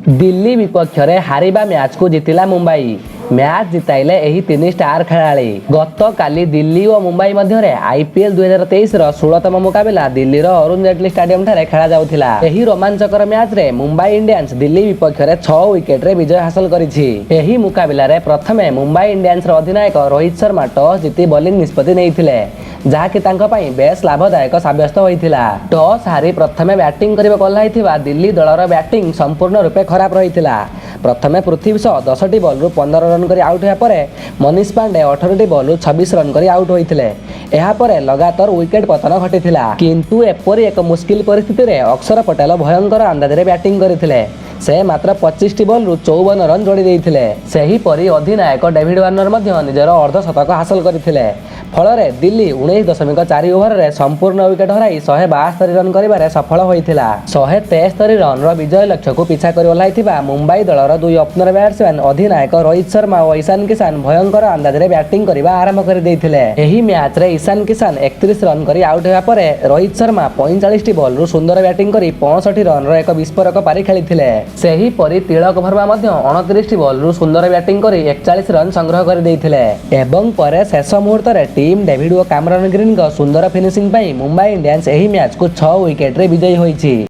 दिल्ली विपक्ष रे हारिबा मैच को जितिला मुंबई। मैच जिताइले एही तीन स्टार खेलाड़ी। गत काली दिल्ली और मुंबई मध्य आईपीएल 2023 रो 16तम मुकाबला दिल्ली रो अरुण जेटली स्टेडियम ठारे खेला जाउथिला। एही रोमांचकर मैच रे मुंबई इंडियंस दिल्ली विपक्ष रे 6 विकेट रे विजय हासिल करिछि। एही मुकाबला रे प्रथमे मुंबई इंडियंस रो अधिनायक रोहित शर्मा टॉस जीति बॉलिंग निष्पत्ति नेइथिले, जहाँकि तांको पई बेस लाभदायक साब्यस्त होइथिला। टॉस हारी प्रथमे बैटिंग करिबा कल्लाइथिबा दिल्ली दलर बैटिंग संपूर्ण रूपे खराब रहिथिला। प्रथमे पृथ्वी शॉ 10टी बॉल रु 15 रन करी आउट होया परे मनीष पांडे 18टी बॉल रु 26 रन करी आउट होइथिले। एहा परे लगातार विकेट पतन घटिथिला, किंतु एपरी एक मुश्किल परिस्थिति रे अक्षर पटेल भयंकर अंदाज रे बैटिंग करथिले। से मात्र 25टी बॉल रु 54 रन जोड़ी देइथिले। सेही परी अधिनायक डेविड वार्नर मध्य निजर अर्धशतक हासिल करथिले। फलरे दिल्ली 19.4 ओवर रे संपूर्ण विकेट हराई 172 रन करिबारे सफल होइथिला। 173 रन रो विजय लक्ष्य को पीछा करि ओलाइथिबा मुंबई दलर दुई ओपनर बैट्समैन अधिनायक रोहित शर्मा और ईशान किशन भयंकर अंदाज रे बैटिंग करिबा आरंभ कर देइथिले। एही मैच रे ईशान किशन 31 रन करी आउट होया परे रोहित शर्मा 45टी बॉल रु सुंदर बैटिंग करी 65 रन रो एक विस्फोरक पारी खेलिथिले। सेही परी तिलक वर्मा मध्य 29टी बॉल रु सुंदर बैटिंग करी 41 रन संग्रह कर देइथिले। एवं परे शेष मुहूर्त रे टीम डेविड और कैमरन ग्रीन को सुंदर फिनिशिंग पाई मुंबई इंडियंस एही मैच को 6 विकेट रे विजयी होइछि।